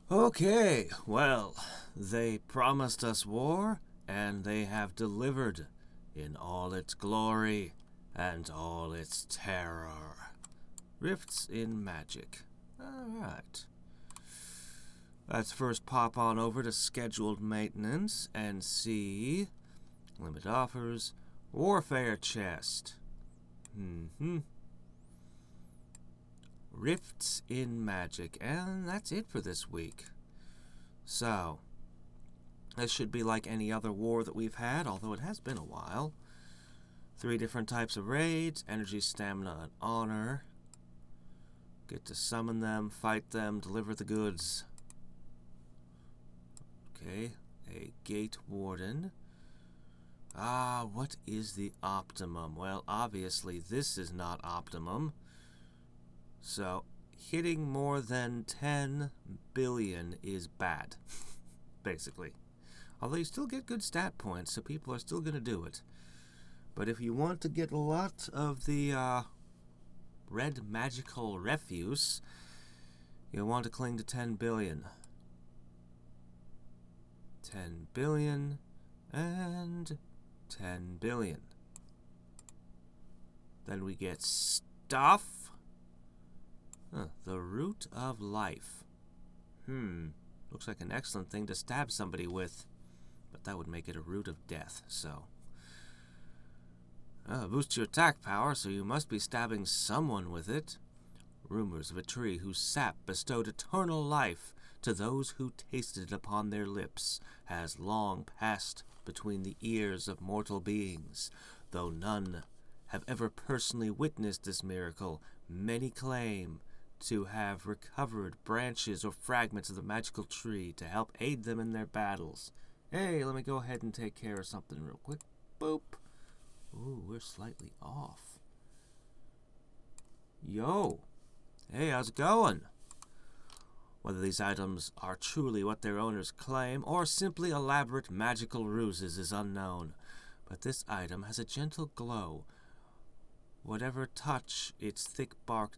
Okay, well, they promised us war, and they have delivered in all its glory and all its terror. Rifts in magic. Alright. Let's first pop on over to scheduled maintenance and see. Limit offers. Warfare chest. Rifts in magic. And that's it for this week. So, this should be like any other war that we've had, although it has been a while. 3 different types of raids. Energy, stamina, and honor. Get to summon them, fight them, deliver the goods. Okay, a gate warden. What is the optimum? Well, obviously this is not optimum. So, hitting more than 10 billion is bad, basically. Although you still get good stat points, so people are still going to do it. But if you want to get a lot of the red magical refuse, you'll want to cling to 10 billion. 10 billion and 10 billion. Then we get stuff. The root of life. Looks like an excellent thing to stab somebody with. But that would make it a root of death, so. Boosts your attack power, so you must be stabbing someone with it. Rumors of a tree whose sap bestowed eternal life to those who tasted it upon their lips has long passed between the ears of mortal beings. Though none have ever personally witnessed this miracle, many claim to have recovered branches or fragments of the magical tree to help aid them in their battles. Hey, let me go ahead and take care of something real quick. Boop. Ooh, we're slightly off. Yo. Hey, how's it going? Whether these items are truly what their owners claim or simply elaborate magical ruses is unknown. But this item has a gentle glow. Whenever touch its thick bark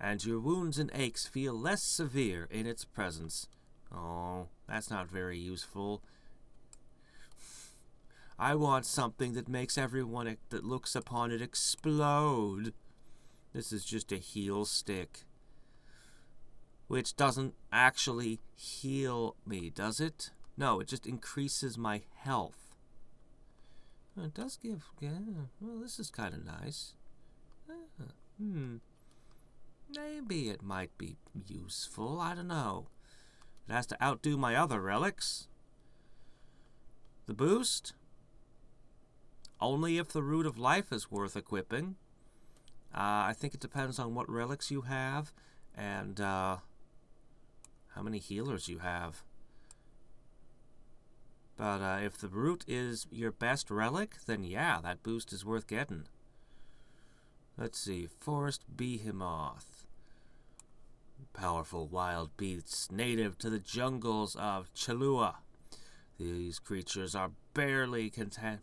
and your wounds and aches feel less severe in its presence. Oh, that's not very useful. I want something that makes everyone that looks upon it explode. This is just a heal stick. Which doesn't actually heal me, does it? No, it just increases my health. It does give... Yeah, well, this is kind of nice. Maybe it might be useful. I don't know. It has to outdo my other relics. The boost? Only if the root of life is worth equipping. I think it depends on what relics you have and how many healers you have. But if the root is your best relic, then yeah, that boost is worth getting. Let's see. Forest Behemoth. Powerful wild beasts native to the jungles of Chalua. These creatures are barely containable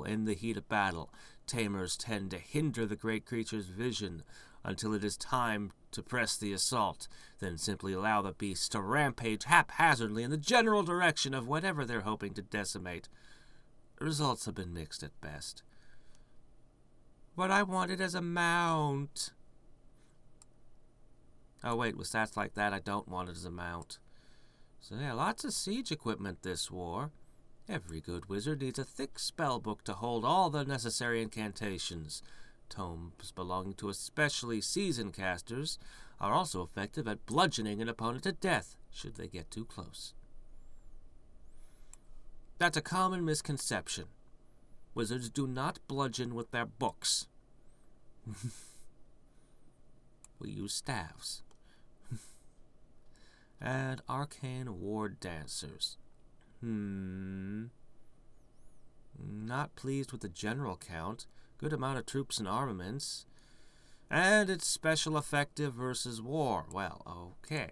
in the heat of battle. Tamers tend to hinder the great creature's vision until it is time to press the assault, then simply allow the beasts to rampage haphazardly in the general direction of whatever they're hoping to decimate. The results have been mixed at best. But I want it as a mount. Oh wait, with stats like that, I don't want it as a mount. So yeah, lots of siege equipment this war. Every good wizard needs a thick spellbook to hold all the necessary incantations. Tomes belonging to especially seasoned casters are also effective at bludgeoning an opponent to death should they get too close. That's a common misconception. Wizards do not bludgeon with their books. We use staves. And arcane ward dancers. Not pleased with the general count. Good amount of troops and armaments. And it's special effective versus war. Well, okay.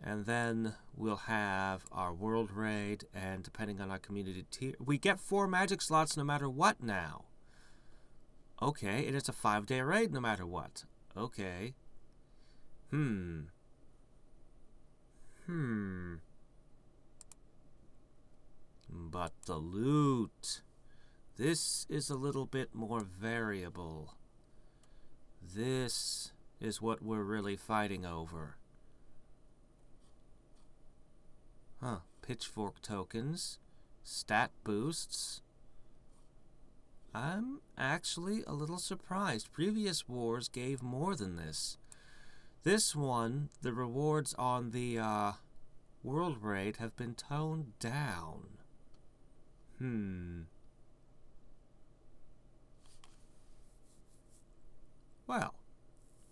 And then we'll have our world raid, and depending on our community tier, we get 4 magic slots no matter what now. Okay, and it's a 5-day raid no matter what. Okay. But the loot. This is a little bit more variable. This is what we're really fighting over. Huh. Pitchfork tokens. Stat boosts. I'm actually a little surprised. Previous wars gave more than this. This one, the rewards on the world raid have been toned down. Well,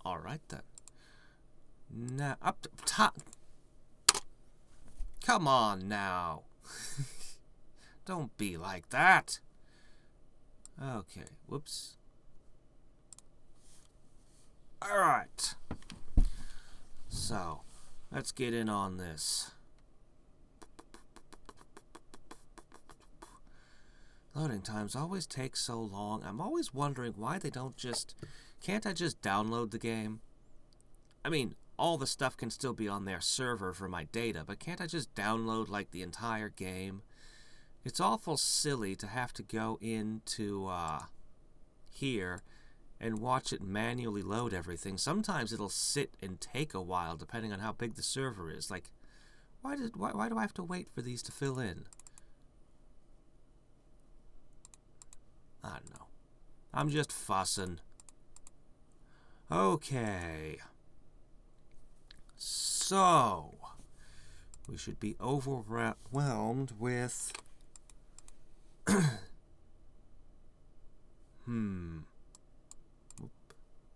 alright then. Now, up to top. Come on now. Don't be like that. Okay, whoops. Alright. So, let's get in on this. Loading times always take so long. I'm always wondering why they don't just... Can't I just download the game? I mean, all the stuff can still be on their server for my data, but can't I just download, like, the entire game? It's awful silly to have to go into, here and watch it manually load everything. Sometimes it'll sit and take a while, depending on how big the server is. Like, why do I have to wait for these to fill in? I don't know. I'm just fussing. Okay. So, we should be overwhelmed with...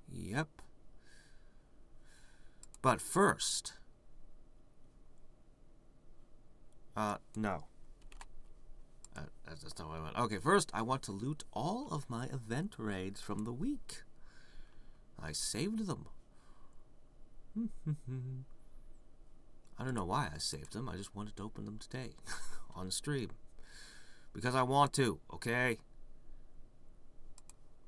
Yep. But first... no. That's not what I want. Okay, first, I want to loot all of my event raids from the week. I saved them. I don't know why I saved them. I just wanted to open them today on stream. Because I want to, okay?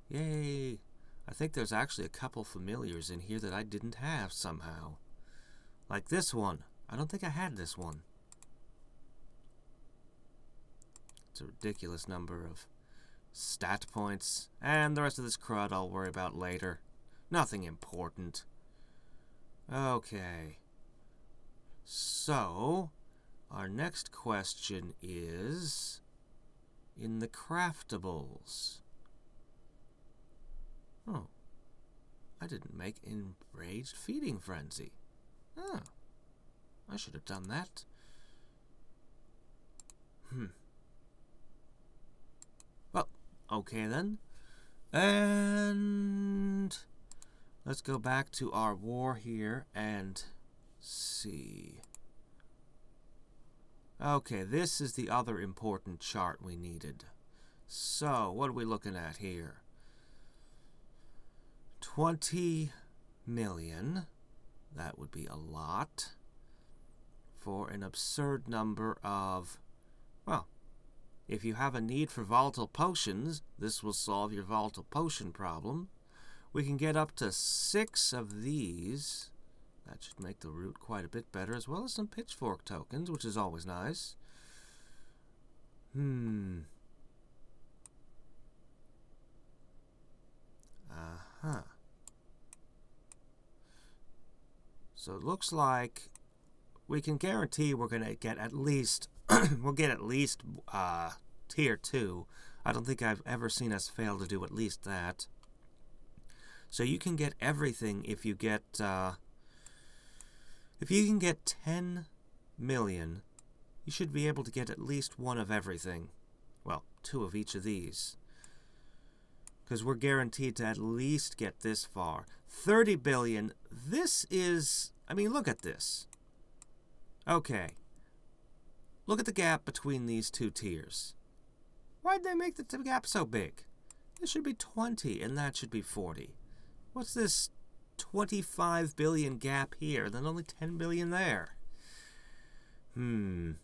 Yay! I think there's actually a couple familiars in here that I didn't have somehow. Like this one. I don't think I had this one. It's a ridiculous number of stat points. And the rest of this crud I'll worry about later. Nothing important. Okay. So, our next question is... in the craftables. Oh. I didn't make Enraged Feeding Frenzy. Oh. I should have done that. Well, okay then. And... let's go back to our war here and see. Okay, this is the other important chart we needed. So, what are we looking at here? 20 million. That would be a lot. For an absurd number of... well, if you have a need for volatile potions, this will solve your volatile potion problem. We can get up to 6 of these. That should make the route quite a bit better, as well as some pitchfork tokens, which is always nice. So it looks like we can guarantee we're going to get at least, we'll get at least tier 2. I don't think I've ever seen us fail to do at least that. So you can get everything if you get, if you can get 10 million, you should be able to get at least 1 of everything. Well, 2 of each of these. Because we're guaranteed to at least get this far. 30 billion, this is, I mean, look at this. Okay. Look at the gap between these 2 tiers. Why'd they make the gap so big? This should be 20, and that should be 40. What's this 25 billion gap here, then only 10 billion there? Anyway,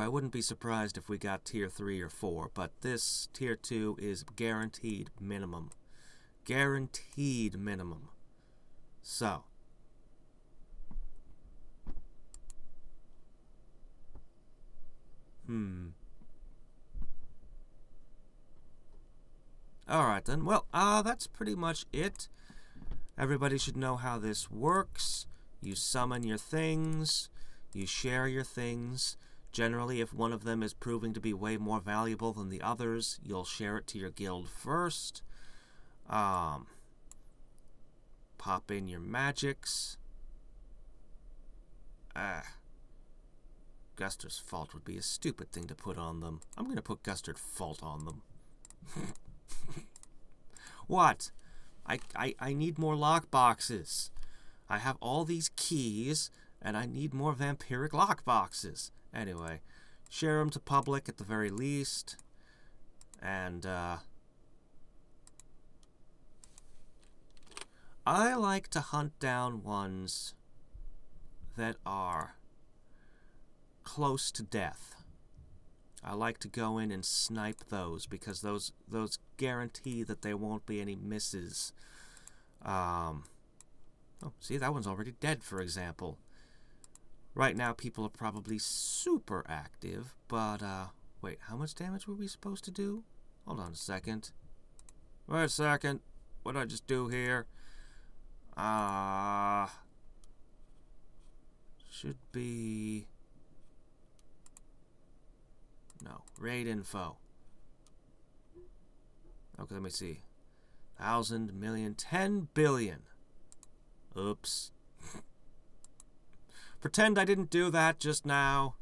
I wouldn't be surprised if we got tier 3 or 4, but this tier 2 is guaranteed minimum. Guaranteed minimum. So. Alright then, well, that's pretty much it. Everybody should know how this works. You summon your things, you share your things. Generally, if one of them is proving to be way more valuable than the others, you'll share it to your guild first. Pop in your magics. Guster's Fault would be a stupid thing to put on them. I'm going to put Guster's Fault on them. What? I need more lockboxes. I have all these keys, and I need more vampiric lockboxes. Anyway, share them to public at the very least. And, I like to hunt down ones that are close to death. I like to go in and snipe those because those guarantee that there won't be any misses. Oh, see, that one's already dead, for example. Right now, people are probably super active, but, wait, how much damage were we supposed to do? Hold on a second. Wait a second. What did I just do here? Should be... No, raid info. Okay, let me see. 1,000, million, 10 billion. Oops. Pretend I didn't do that just now.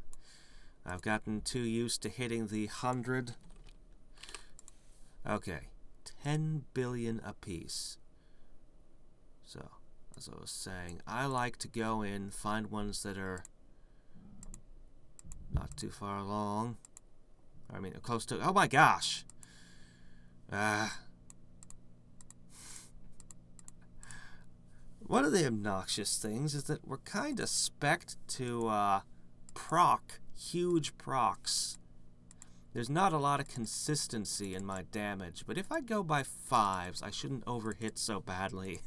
I've gotten too used to hitting the 100. Okay, 10 billion apiece. So, as I was saying, I like to go in, find ones that are not too far along. I mean, close to... Oh my gosh! One of the obnoxious things is that we're kind of spec'd to proc huge procs. There's not a lot of consistency in my damage, but if I go by 5s, I shouldn't overhit so badly.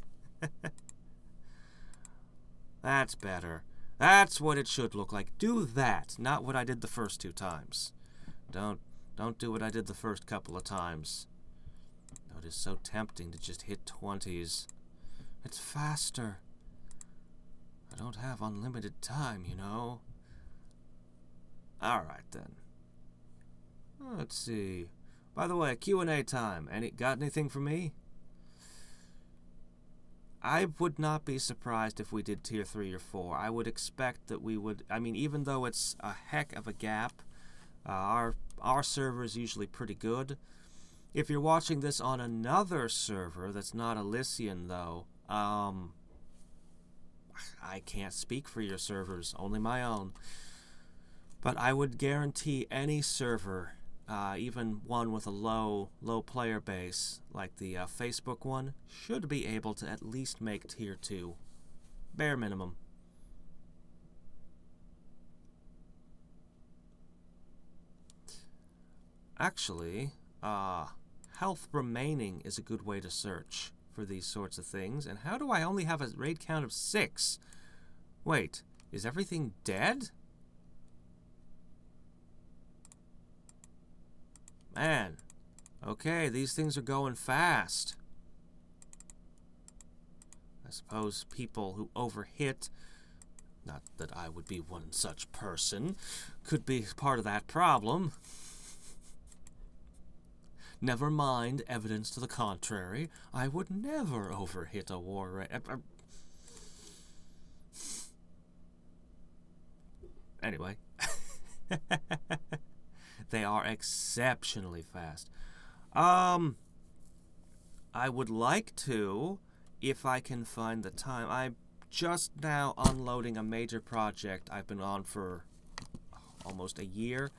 That's better. That's what it should look like. Do that, not what I did the first 2 times. Don't do what I did the first couple of times. Oh, it is so tempting to just hit 20s. It's faster. I don't have unlimited time, you know. Alright then. Let's see. By the way, Q&A time. Got anything for me? I would not be surprised if we did tier 3 or 4. I would expect that we would... I mean, even though it's a heck of a gap, our server is usually pretty good. If you're watching this on another server that's not Elysian, though, I can't speak for your servers, only my own. But I would guarantee any server, even one with a low player base, like the Facebook one, should be able to at least make tier 2. Bare minimum. Actually, health remaining is a good way to search for these sorts of things. And how do I only have a raid count of 6? Wait, is everything dead? Man, okay, these things are going fast. I suppose people who overhit, not that I would be one such person, could be part of that problem. Never mind evidence to the contrary. I would never overhit a war rate. Anyway. They are exceptionally fast. I would like to, if I can find the time. I'm just now unloading a major project I've been on for almost a year.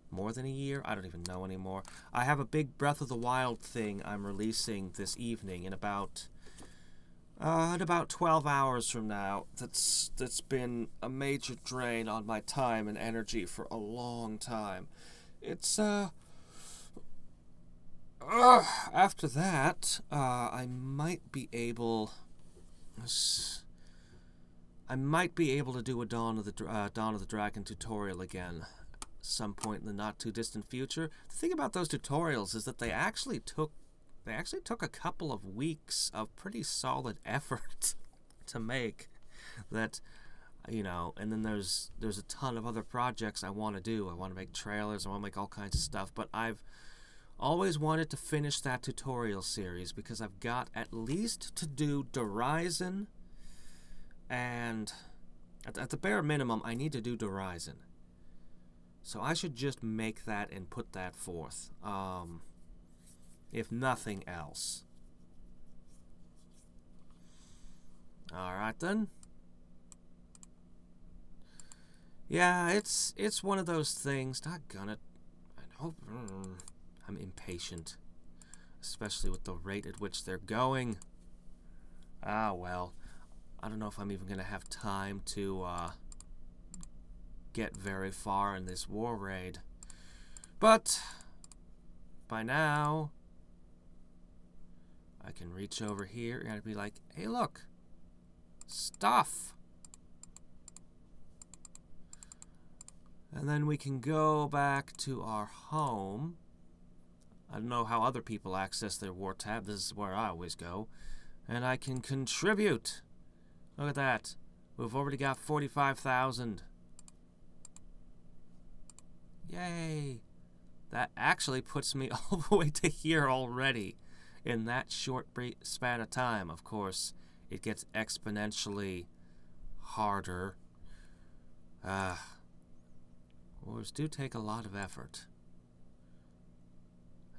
More than a year? I don't even know anymore. I have a big Breath of the Wild thing I'm releasing this evening in about In about 12 hours from now. That's been a major drain on my time and energy for a long time. It's, after that, I might be able to do a Dawn of the Dragon tutorial again some point in the not too distant future. The thing about those tutorials is that they actually took a couple of weeks of pretty solid effort to make. That, you know, and then there's a ton of other projects I want to do. I want to make trailers, I want to make all kinds of stuff, but I've always wanted to finish that tutorial series because I've got at least to do Horizon, and at the bare minimum I need to do Horizon. So I should just make that and put that forth, if nothing else. Alright then. Yeah, it's one of those things. Doggone it. I know. I'm impatient. Especially with the rate at which they're going. Ah, well. I don't know if I'm even going to have time to get very far in this war raid. But by now, I can reach over here and I'd be like, hey, look. Stuff. And then we can go back to our home. I don't know how other people access their war tab. This is where I always go. And I can contribute. Look at that. We've already got 45,000. Yay. That actually puts me all the way to here already. In that short span of time, of course, it gets exponentially harder. Wars do take a lot of effort.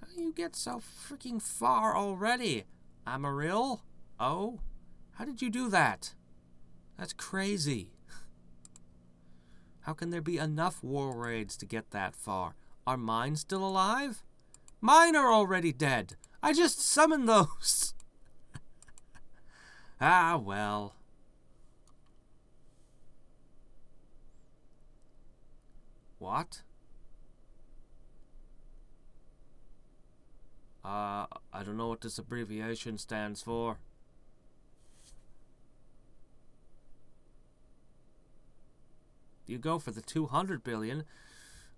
How do you get so freaking far already, Amaryl? Oh? How did you do that? That's crazy. How can there be enough war raids to get that far? Are mine still alive? Mine are already dead. I just summoned those. Ah, well. What? I don't know what this abbreviation stands for. You go for the 200 billion.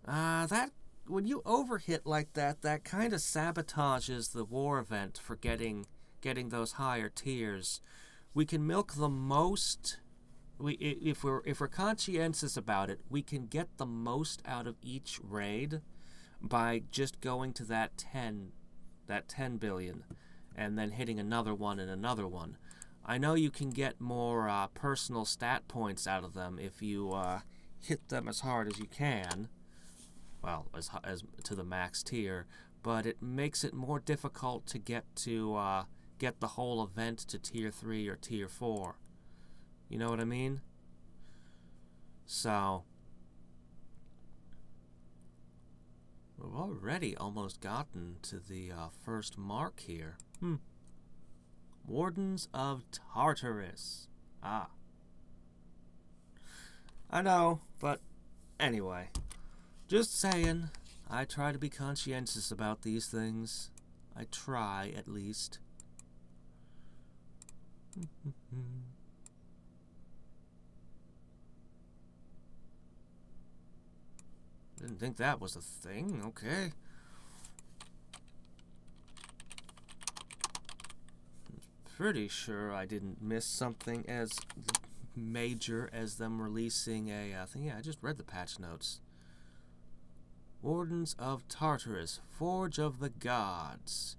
That, when you overhit like that, that kind of sabotages the war event for getting those higher tiers. We can milk the most. If we're conscientious about it, we can get the most out of each raid by just going to that 10 billion, and then hitting another one and another one. I know you can get more personal stat points out of them if you hit them as hard as you can. Well, as to the max tier, but it makes it more difficult to get the whole event to tier 3 or tier 4. You know what I mean? So we've already almost gotten to the first mark here. Wardens of Tartarus. Ah. I know, but anyway. Just saying, I try to be conscientious about these things. I try, at least. Didn't think that was a thing. Okay. Pretty sure I didn't miss something as major as them releasing a thing. Yeah, I just read the patch notes. Wardens of Tartarus, Forge of the Gods.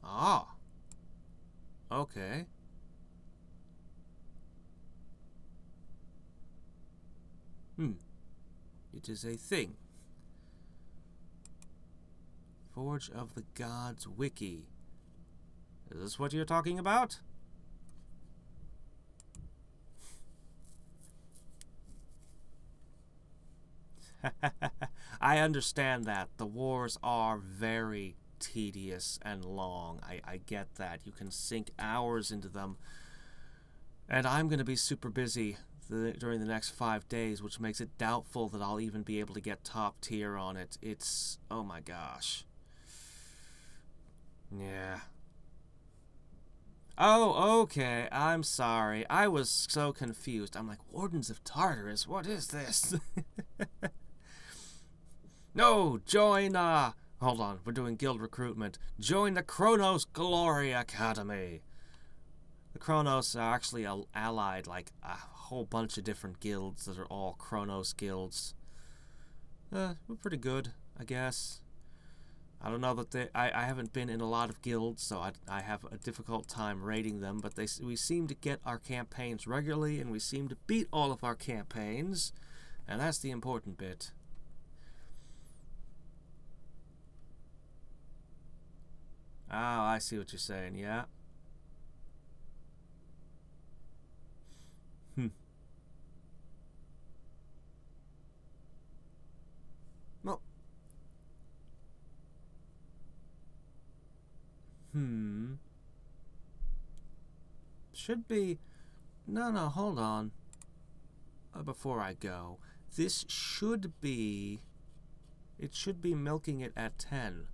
Ah. Okay. It is a thing. Forge of the Gods Wiki. Is this what you're talking about? I understand that. The wars are very tedious and long. I get that. You can sink hours into them. And I'm going to be super busy during the next 5 days, which makes it doubtful that I'll even be able to get top tier on it. It's... oh my gosh. Yeah. Oh, okay. I'm sorry. I was so confused. I'm like, Wardens of Tartarus? What is this? No, join, hold on. We're doing guild recruitment. Join the Kronos Glory Academy. The Kronos are actually allied, like, a whole bunch of different guilds that are all Kronos guilds. We're pretty good, I guess. I don't know that I haven't been in a lot of guilds, so I have a difficult time rating them, but we seem to get our campaigns regularly, and we seem to beat all of our campaigns, and that's the important bit. Oh, I see what you're saying, yeah. Well. Should be... No, hold on. Before I go. This should be... It should be milking it at 10.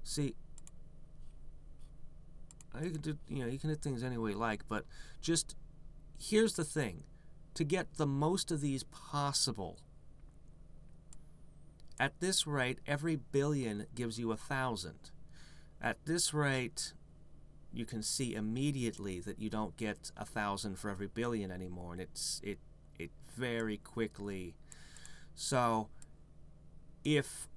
See... You can do, you can do things any way you like, but just... Here's the thing. To get the most of these possible... At this rate, every billion gives you 1,000. At this rate, you can see immediately that you don't get 1,000 for every billion anymore, and it very quickly. So, if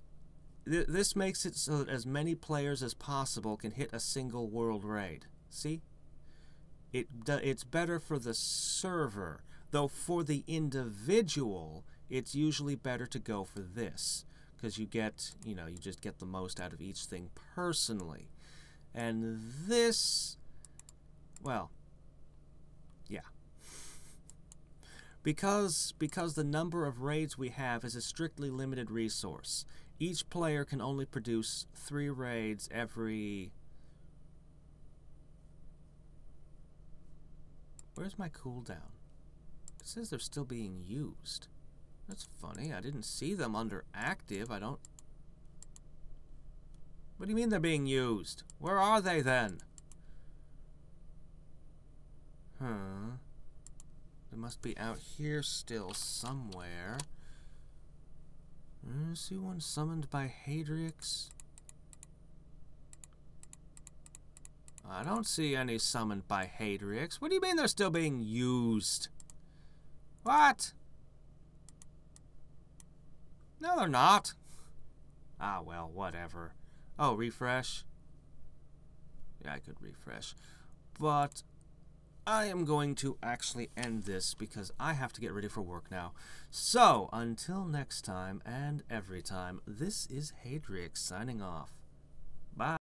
this makes it so that as many players as possible can hit a single world raid. See, it's better for the server, though for the individual, it's usually better to go for this. Because you get, you just get the most out of each thing personally. And this, well, yeah. Because the number of raids we have is a strictly limited resource. Each player can only produce 3 raids every... Where's my cooldown? It says they're still being used. That's funny. I didn't see them under active. I don't... What do you mean they're being used? Where are they then? Huh. They must be out here still somewhere. See one summoned by Hadriex? I don't see any summoned by Hadriex. What do you mean they're still being used? What? No, they're not. Ah, well, whatever. Oh, refresh? Yeah, I could refresh. But I am going to actually end this because I have to get ready for work now. So, until next time and every time, this is Hadriex signing off. Bye.